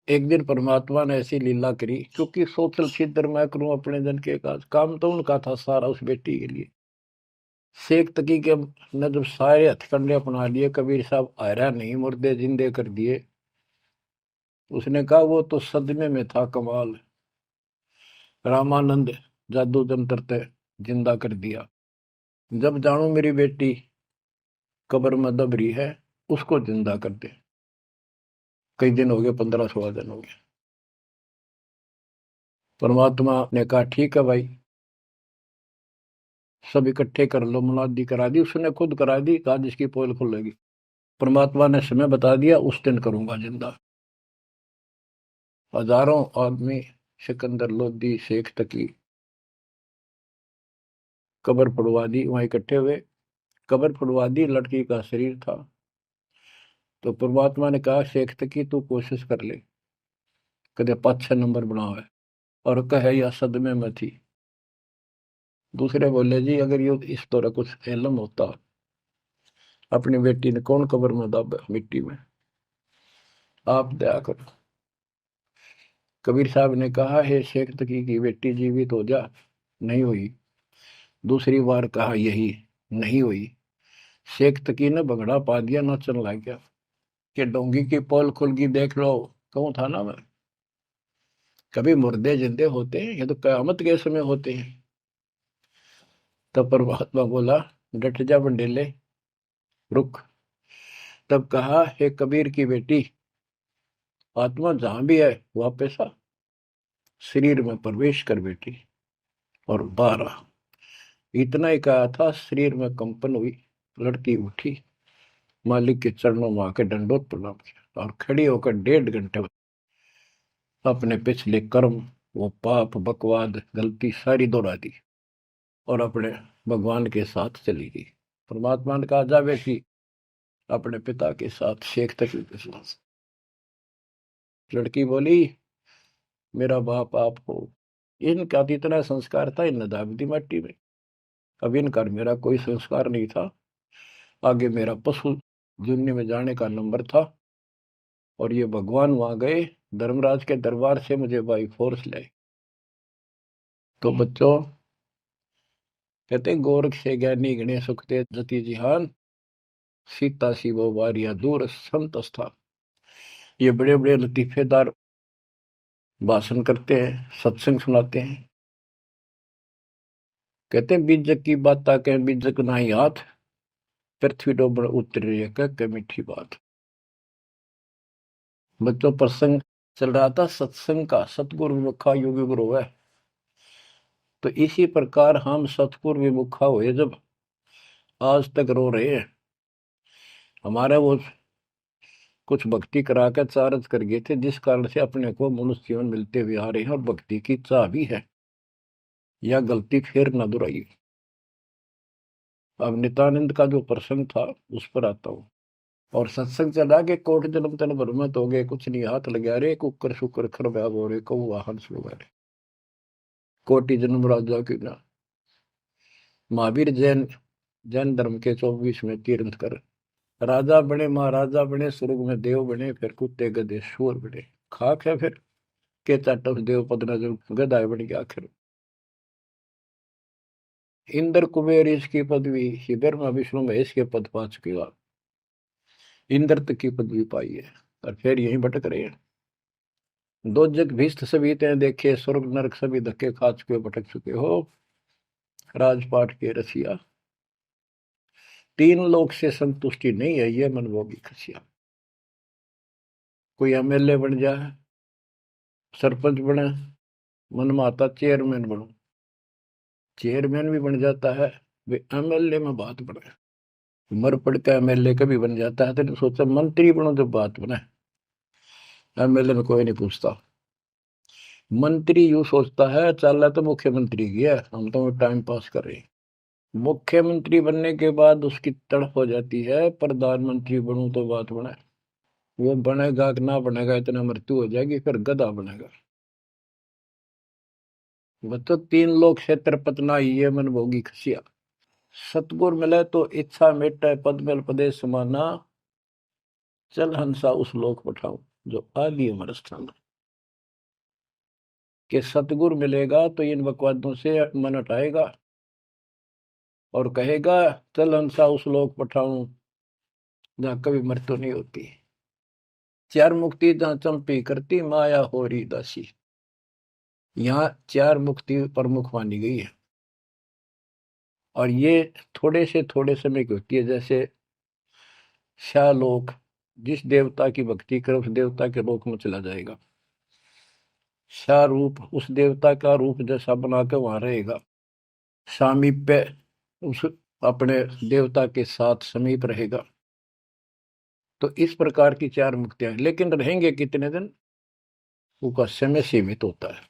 एक दिन परमात्मा ने ऐसी लीला करी, क्योंकि सोचल छिद्र मैं करूं अपने जन के काम तो उनका था सारा उस बेटी के लिए। शेख तकी के ने जब सारे हथकंडे अपना लिए, कबीर साहब आयरा नहीं, मुर्दे जिंदे कर दिए। उसने कहा वो तो सदमे में था, कमाल, रामानंद जादू जंत्र ते जिंदा कर दिया। जब जानू मेरी बेटी कब्र में दब रही है, उसको जिंदा कर दे। कई दिन हो गए, 15-16 दिन हो गए। परमात्मा ने कहा ठीक है भाई, सब इकट्ठे कर लो। मुनादी करा दी, उसने खुद करा दी, कहा जिसकी पोल खुलेगी। परमात्मा ने समय बता दिया, उस दिन करूंगा जिंदा। हजारों आदमी सिकंदर लोधी शेख तकी कब्र फुड़वा दी, वहां इकट्ठे हुए। कब्र फुड़वा दी, लड़की का शरीर था। तो परमात्मा ने कहा शेख तकी तू कोशिश कर ले, कदे 5-6 नंबर बनाओ है। और कहे या सदमे में थी। दूसरे बोले जी अगर ये इस तरह कुछ इल्म होता, अपनी बेटी ने कौन कब्र में दब मिट्टी में, आप दया करो। कबीर साहब ने कहा हे शेख तकी की बेटी जीवित हो जा, नहीं हुई। दूसरी बार कहा यही, नहीं हुई। शेख तकी ने भगड़ा पा दिया, नाचन लग गया कि डोंगी की पोल खुल गई, देख लो। कहूं था ना मैं, कभी मुर्दे जिंदे होते हैं, ये तो कयामत के समय होते हैं। तब परमात्मा बोला डट जा बंडेले, रुक। तब कहा हे कबीर की बेटी, आत्मा जहां भी है वापस आ, शरीर में प्रवेश कर बेटी, और बाहर आ। इतना ही कहा था, शरीर में कंपन हुई, लड़की उठी, मालिक के चरणों में आके दंडोत प्रणाम किया, और खड़ी होकर 1.5 घंटे अपने पिछले कर्म, वो पाप बकवाद गलती सारी दोहरा दी, और अपने भगवान के साथ चली गई। परमात्मा ने कहा जा बेटी अपने पिता के साथ, शेख तकी के साथ। लड़की बोली मेरा बाप आप हो। इनका तो इतना संस्कार था, इन दाब दी मट्टी में। अब इनका मेरा कोई संस्कार नहीं था। आगे मेरा पशु जुन्नी में जाने का नंबर था, और ये भगवान वहां गए, धर्मराज के दरबार से मुझे बाई फोर्स लाए। तो बच्चों कहते गोरख से ज्ञानी गणे सुखते जति जिहान, सीता सी वो वारिया दूर संत स्थान। ये बड़े बड़े लतीफेदार भाषण करते हैं, सत्संग सुनाते हैं। कहते हैं बीजक की बात ताके बीजक नाही हाथ, पृथ्वी डोबण उतरी कह मीठी बात। बच्चों प्रसंग चल रहा था सत्संग का, सतगुरु विमुखा योगी गुरु है। तो इसी प्रकार हम सतगुरु विमुखा हुए जब आज तक रो रहे हैं। हमारा वो कुछ भक्ति करा कर चार्ज कर गए थे, जिस कारण से अपने को मनुष्य जीवन मिलते हुए आ रहे हैं और भक्ति की चाह भी है। यह गलती फिर न दोहराई। अब नित्यानंद का जो प्रसंग था उस पर आता हूँ। और सत्संग चला के कोट जन्म तन भ्रमत हो गए, कुछ नहीं हाथ लगा रे, कुकर शुकर खरब्याब हो रहे, कौ वाहन सुलगा रहे, कोटि जन्म राजा की ना। महावीर जैन जैन धर्म के 24वें तीर्थंकर राजा बने, महाराजा बने, स्वर्ग में देव बने, फिर कुत्ते गधे शोर बने। खाक है फिर के चाटव देव पद न जो गदाय बन गया आखिर। इंद्र कुबेर इसकी पदवी, ही ब्रह्मा विष्णु महेश के पद पा चुके हो आप। इंद्र तक की पदवी पाई है और फिर यहीं भटक रहे हैं। दो जग भीष्ट सभी ते देखे, स्वर्ग नरक सभी धक्के खा चुके हो, भटक चुके हो। राजपाट के रसिया, तीन लोक से संतुष्टि नहीं है, ये मनभोगी खसिया। कोई एमएलए बन जाए, सरपंच बने, मन में आता चेयरमैन बनो। चेयरमैन भी बन जाता है, वे एमएलए में बात बने। मर पड़ का एमएलए कभी बन जाता है, तो सोचा मंत्री बनो जब बात बने। एमएलए में कोई नहीं पूछता। मंत्री यूं सोचता है चल तो मुख्यमंत्री की है, हम तो टाइम पास कर रहे हैं। मुख्यमंत्री बनने के बाद उसकी तड़प हो जाती है, प्रधानमंत्री बनूं तो बात बने। वो बनेगा कि ना बनेगा, इतना मृत्यु हो जाएगी, फिर गधा बनेगा। वो तो तीन लोग से तरपतना ये मन भोगी खसिया। सतगुर मिले तो इच्छा मिटे, पद मिल प्रदेश समाना, चल हंसा उस लोक पठाऊं जो आदि अमर स्थान। कि सतगुर मिलेगा तो इन बकवादों से मन हटाएगा और कहेगा चल हंसा उस लोक पठाऊं जहां कभी मृत्यु नहीं होती। चार मुक्ति जहां चंपी करती, माया हो रही दासी। यहाँ चार मुक्ति प्रमुख मानी गई है और ये थोड़े समय की होती है। जैसे शालोक, जिस देवता की भक्ति करे उस देवता के लोक में चला जाएगा। शारूप, उस देवता का रूप जैसा बनाकर वहां रहेगा। सामीप्य, उस अपने देवता के साथ समीप रहेगा। तो इस प्रकार की चार मुक्तियां, लेकिन रहेंगे कितने दिन, उसका समय सीमित होता है।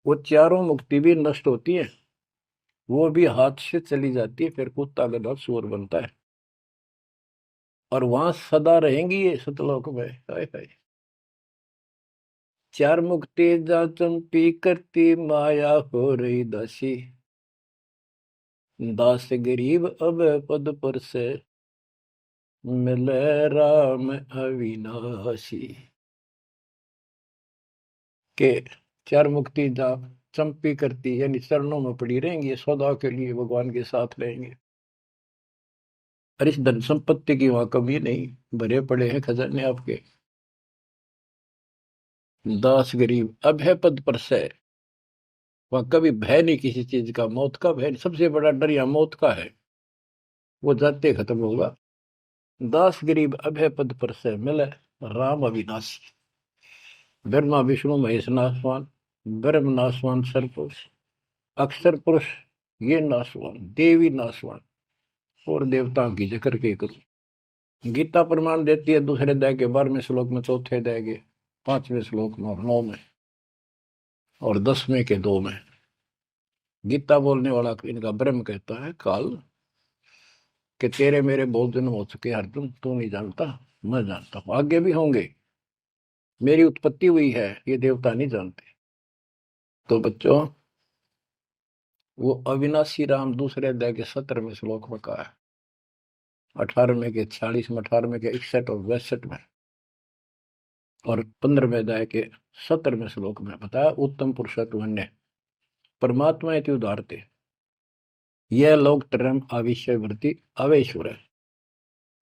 वो चारों मुक्ति भी नष्ट होती है, वो भी हाथ से चली जाती है, फिर कुत्ता गधा सूअर बनता है और वहां सदा रहेंगी ये सतलोक में। हाय हाय। चार मुक्ति जा चंपी करती, माया हो रही दासी। दास गरीब अब पद पर से, मिले राम अविनाशी। के चार मुक्ति जा चंपी करती, यानी चरणों में पड़ी रहेंगी, सदा के लिए भगवान के साथ रहेंगे। और इस धन संपत्ति की वहां कमी नहीं, भरे पड़े हैं खजाने आपके। दास गरीब अब है पद पर से, वहां कभी भय नहीं किसी चीज का, मौत का भय नहीं। सबसे बड़ा डर यहाँ मौत का है, वो जाते खत्म होगा। दास गरीब अभय पद पर से, मिले राम अविनाशी। ब्रह्मा विष्णु महेश नासवान, ब्रह्म नासवान सरपुरुष, अक्षर पुरुष ये नासवान, देवी नासवान और देवताओं की जिक्र के करूं। गीता प्रमाण देती है दूसरे अध्याय के 12वें श्लोक में, चौथे अध्याय के 5वें श्लोक में और 9 में और 10वें के 2 में। गीता बोलने वाला इनका ब्रह्म कहता है काल कि तेरे मेरे बहुत जन्म हो चुके अर्जुन, तू नहीं जानता, मैं जानता हूं, आगे भी होंगे। मेरी उत्पत्ति हुई है, ये देवता नहीं जानते। तो बच्चों, वो अविनाशी राम दूसरे अध्याय के 17वें श्लोक में कहा है, 18वें के 46 में, 18वें के 61 और 62 में और 15वें अध्याय के 17वें श्लोक में बताया। उत्तम पुरुषत्व परमात्मा इति उदारते, यह लोक तरम आविश्य वृत्ति अवेश्वर है।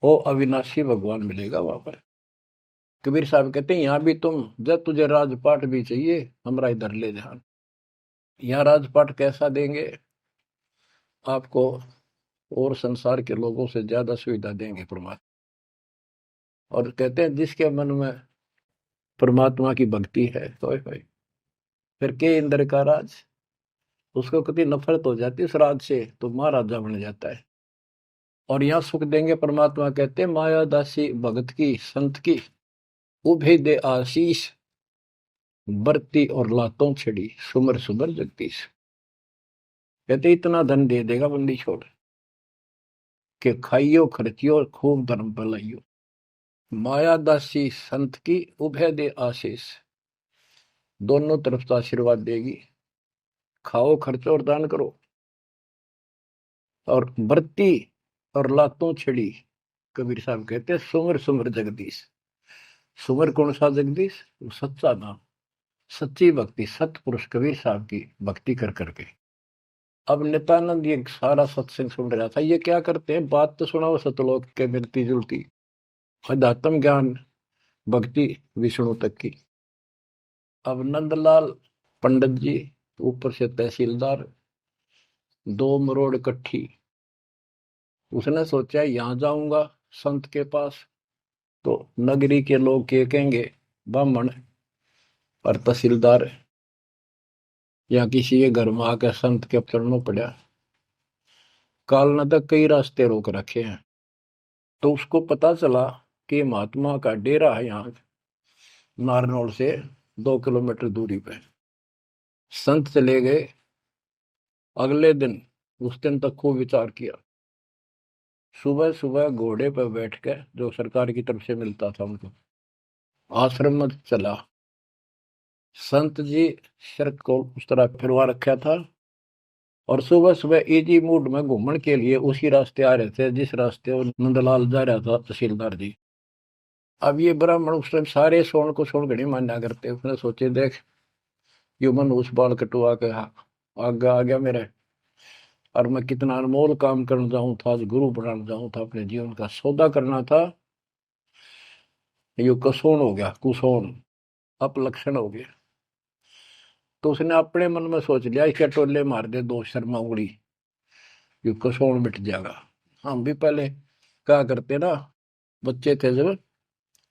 वो अविनाशी भगवान मिलेगा वहां पर। कबीर साहब कहते हैं यहाँ भी तुम, जब तुझे राजपाट भी चाहिए हमारा इधर ले ध्यान। यहाँ राजपाट कैसा देंगे आपको, और संसार के लोगों से ज्यादा सुविधा देंगे परमात्मा। और कहते हैं जिसके मन में परमात्मा की भक्ति है तो फिर के इंद्र का राज, उसको कभी नफरत हो जाती है उस राज से तो महाराजा बन जाता है। और यहाँ सुख देंगे परमात्मा, कहते हैं माया दासी भगत की संत की, उभे दे आशीष, बरती और लातों छिड़ी, सुमर सुमर जगदीश। कहते इतना धन दे देगा बंदी छोड़ के, खाइयो खर्चियो खूब धर्म फैलाइयो। माया दासी संत की उभय दे आशीष, दोनों तरफ से आशीर्वाद देगी। खाओ खर्चो और दान करो। और बरती और लातों छिड़ी, कबीर साहब कहते हैं सुमर सुमर जगदीश। सुमर कौन सा जगदीश, सच्चा नाम, सच्ची भक्ति, सतपुरुष कबीर साहब की भक्ति कर करके। अब नित्यानंद ये सारा सत्संग सुन रहा था, ये क्या करते हैं, बात तो सुनाओ सतलोक के मिलती जुलती, अध्यात्म ज्ञान भक्ति विष्णु तक की। अब नंदलाल पंडित जी ऊपर से तहसीलदार, 2 मरोड़ इकट्ठी। उसने सोचा यहां जाऊंगा संत के पास तो नगरी के लोग क्या कहेंगे, ब्राह्मण और तहसीलदार या किसी के घर में आकर संत के चरणों पड़ा। काल ने तक कई रास्ते रोक रखे हैं। तो उसको पता चला कि महात्मा का डेरा है यहाँ नारनौल से 2 किलोमीटर दूरी पे। संत चले गए। अगले दिन, उस दिन तक खूब विचार किया। सुबह सुबह घोड़े पर बैठ के, जो सरकार की तरफ से मिलता था उनको, आश्रम में चला। संत जी शर्त को उस तरह फिरवा रखा था और सुबह सुबह इजी मूड में घूमने के लिए उसी रास्ते आ रहे थे जिस रास्ते वो नंदलाल जा रहा था तहसीलदार जी। अब ये ब्राह्मण उस टाइम सारे सोन को सोन घड़ी मान्या करते। उसने सोचे देख यो मन उस बाल कटवा के आगे आ गया मेरे, और मैं कितना अनमोल काम करने जाऊं था, आज गुरु बनाने जाऊं था, अपने जीवन का सौदा करना था, यो कसोन हो गया, कुसोन अपलक्षण हो गया। तो उसने अपने मन में सोच लिया इसके टोले मार दे 2 शर्मा उंगली, यो कसोन मिट जाएगा। हम भी पहले क्या करते ना, बच्चे थे जब,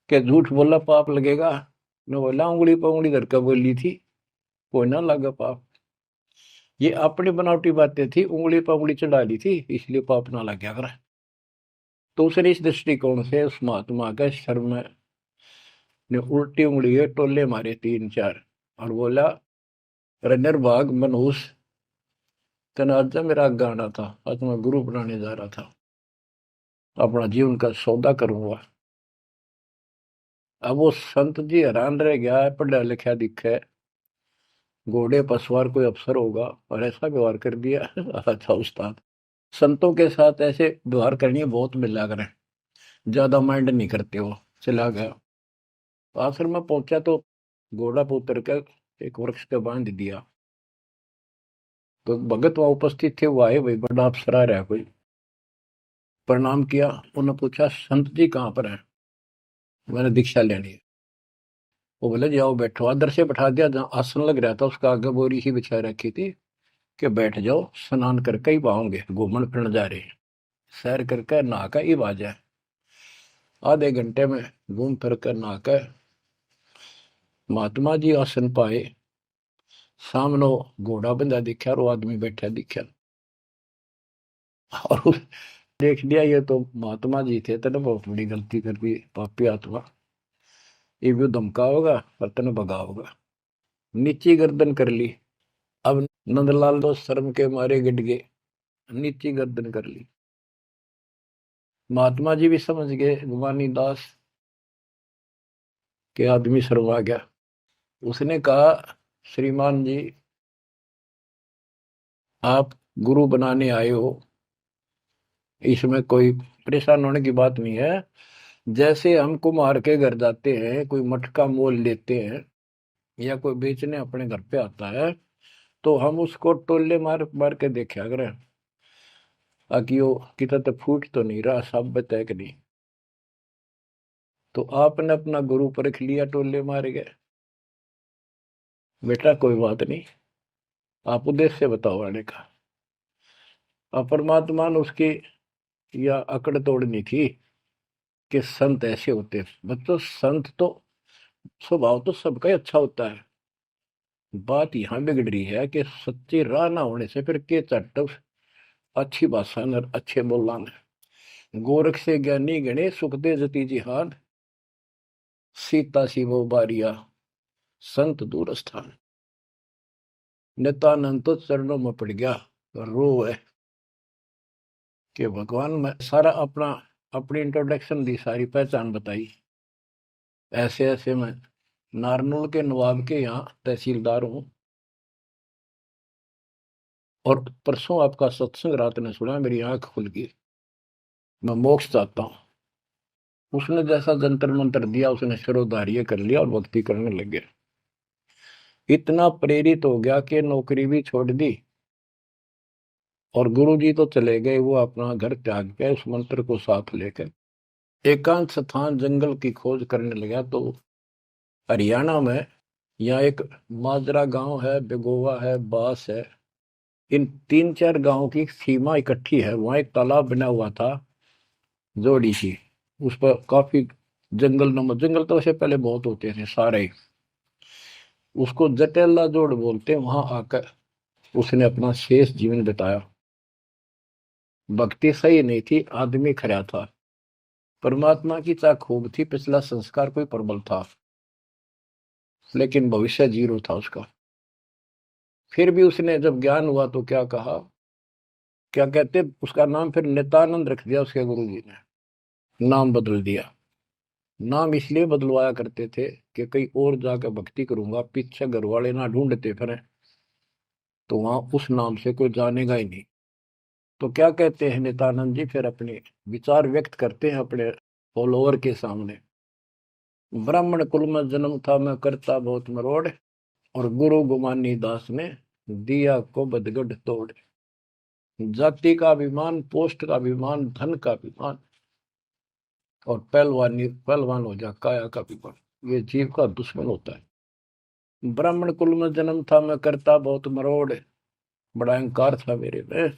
के झूठ बोला पाप लगेगा, न बोला उंगली पर उंगली धर के बोली थी कोई ना लगा पाप। ये अपनी बनावटी बातें थी, उंगली पर उंगली चढ़ा ली थी इसलिए पाप ना लग गया कर। तो उसने इस दृष्टिकोण से उस महात्मा के शर्म में ने उल्टी उंगली है टोले मारे 3-4 और बोला, रनर भाग मनहूस तनाजा मेरा गाना था, आज मैं गुरु बनाने जा रहा था, अपना जीवन का सौदा करूंगा। अब वो संत जी हैरान रह गया, पढ़ा लिखा दिखे, घोड़े पर सवार कोई अफसर होगा और ऐसा व्यवहार कर दिया। अच्छा उस्ताद, संतों के साथ ऐसे व्यवहार करनी बहुत मिला करें, ज्यादा माइंड नहीं करते। वो चला गया। आश्रम में पहुंचा तो घोड़ा पर उतर कर एक वृक्ष के बांध दिया। तो भगत वहां उपस्थित थे, वो आए, भाई बड़ा अफसर आ रहा है कोई। प्रणाम किया। उन्होंने पूछा संत जी कहाँ पर है, मैंने दीक्षा लेनी है। वो बोले जाओ बैठो, आदर से बैठा दिया। जहाँ आसन लग रहा था उसका आगे बोरी ही बिछा रखी थी कि बैठ जाओ, स्नान करके ही पाओगे, घूमन फिरन जा रहे हैं, सैर करके नहा कर ही आ जाए। आधे घंटे में घूम फिर कर नहा कर महात्मा जी आसन पाए। सामने घोड़ा बंधा दिखा और वो आदमी बैठा दिखा और देख लिया ये तो महात्मा जी थे, तेने बहुत बड़ी गलती कर दी पापी आत्मा, ये भी धमका होगा और तेने भगा होगा। नीची गर्दन कर ली। अब नंदलाल तो शर्म के मारे गिट गए, नीची गर्दन कर ली। महात्मा जी भी समझ गए भवानी दास के आदमी शर्मा गया। उसने कहा श्रीमान जी आप गुरु बनाने आए हो, इसमें कोई परेशान होने की बात नहीं है। जैसे हम कुम्हार के घर जाते हैं, कोई मटका मोल लेते हैं या कोई बेचने अपने घर पे आता है तो हम उसको टोले मार मार के देखा करें ताकि वो कितना तो फूट तो नहीं रहा, साबित है कि नहीं। तो आपने अपना गुरु परख लिया, टोले मार गए। बेटा कोई बात नहीं, आप उद्देश्य बताओ आने का। और परमात्मा ने उसकी या अकड़ तोड़नी थी कि संत ऐसे होते हैं। बच्चों संत तो स्वभाव तो सबका ही अच्छा होता है। बात यहाँ बिगड़ रही है कि सच्ची राह ना होने से फिर के चट्ट अच्छी भाषा न अच्छे बोलना न। गोरख से ज्ञानी गणे सुख दे जती जिहान, सीता शिवो बारिया संत दूर स्थान। नित्यानंद तो चरणों में पड़ गया, रो है कि भगवान मैं सारा अपनी इंट्रोडक्शन दी, सारी पहचान बताई। ऐसे ऐसे मैं नारनौल के नवाब के यहाँ तहसीलदार हूँ, और परसों आपका सत्संग रात ने सुना, मेरी आंख खुल गई, मैं मोक्ष चाहता हूँ। उसने जैसा जंतर मंत्र दिया, उसने शिरोधार्य कर लिया और भक्ति करने लग गया। इतना प्रेरित हो गया कि नौकरी भी छोड़ दी, और गुरुजी तो चले गए, वो अपना घर त्याग के उस मंत्र को साथ लेकर एकांत स्थान जंगल की खोज करने लगा। तो हरियाणा में यहाँ एक माजरा गांव है, बेगोवा है, बास है, इन 3-4 गांवों की सीमा इकट्ठी है। वहां एक तालाब बना हुआ था, जोड़ी सी, उस पर काफी जंगल नंबर, जंगल तो वैसे पहले बहुत होते थे सारे ही। उसको जटेला जोड़ बोलते हैं। वहां आकर उसने अपना शेष जीवन बिताया। भक्ति सही नहीं थी, आदमी खरा था, परमात्मा की चाह खूब थी, पिछला संस्कार कोई प्रबल था, लेकिन भविष्य जीरो था उसका। फिर भी उसने जब ज्ञान हुआ तो क्या कहा, क्या कहते, उसका नाम फिर नित्यानंद रख दिया उसके गुरु जी ने, नाम बदल दिया। नाम इसलिए बदलवाया करते थे कि कहीं और जाकर भक्ति करूंगा, पीछे घर वाले ना ढूंढते फिर, तो वहां उस नाम से कोई जानेगा ही नहीं। तो क्या कहते हैं नित्यानंद जी, फिर अपने विचार व्यक्त करते हैं अपने फॉलोअर के सामने। ब्राह्मण कुल में जन्म था, मैं करता बहुत मरोड़, और गुरु गुमानी दास ने दिया को बदगढ़ तोड़। जाति का अभिमान, पोस्ट का अभिमान, धन का अभिमान, और पहलवान हो जा काया का अभिमान, ये जीव का दुश्मन होता है। ब्राह्मण कुल में जन्म था, मैं करता बहुत मरोड़, बड़ा अहंकार था मेरे में,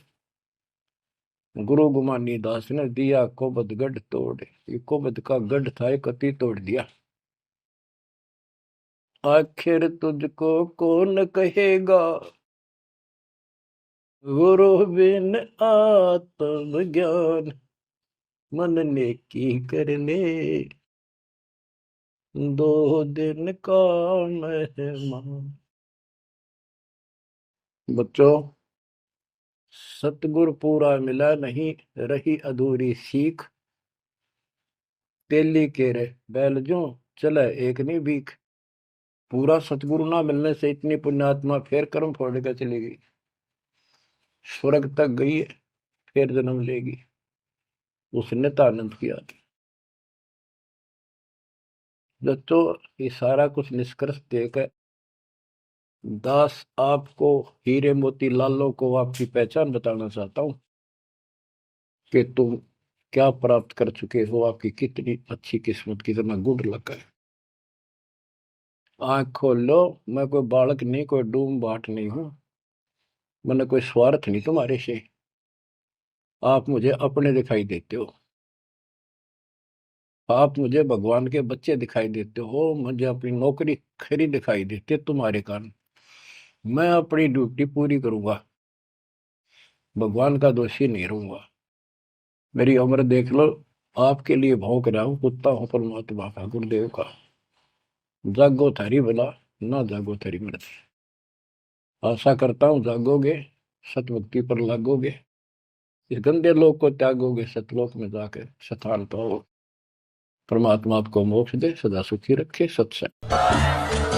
गुरु गुमानी दास ने दिया कोबद गढ़ तोड़। ये कोबद का गढ़ था, एक अति तोड़ दिया। आखिर तुझको कौन कहेगा, गुरु बिन आत्म ज्ञान, मन ने की करने 2 दिन का मेहमान। बच्चों सतगुरु पूरा मिला नहीं, रही अधूरी सीख, तेली के रे बैल जो चले एक नहीं भीख। पूरा सतगुरु ना मिलने से इतनी पुण्यात्मा फिर कर्म फोड़ कर चली गई, स्वर्ग तक गई है, फिर जन्म लेगी। उसने तो आनंद किया। दोस्तों ये सारा कुछ निष्कर्ष देकर दास आपको, हीरे मोती लालों को आपकी पहचान बताना चाहता हूं कि तुम क्या प्राप्त कर चुके हो, आपकी कितनी अच्छी किस्मत, कितना गुड लक है। आंख खोल लो, मैं कोई बालक नहीं, कोई डूम बाट नहीं हूं, मैंने कोई स्वार्थ नहीं तुम्हारे से। आप मुझे अपने दिखाई देते हो, आप मुझे भगवान के बच्चे दिखाई देते हो, मुझे अपनी नौकरी खरी दिखाई देते तुम्हारे कारण। मैं अपनी ड्यूटी पूरी करूंगा, भगवान का दोषी नहीं रहूंगा। मेरी उम्र देख लो, आपके लिए भौंक रहा हूं, कुत्ता हूं परमात्मा का, गुरुदेव का। जागो थारी भला, ना जागो थारी मर्जी। आशा करता हूं जागोगे, सतभक्ति पर लागोगे, इस गंदे लोक को त्यागोगे, सतलोक में जाकर स्थान पाओ। परमात्मा आपको मोक्ष दे, सदा सुखी रखे। सत्संग।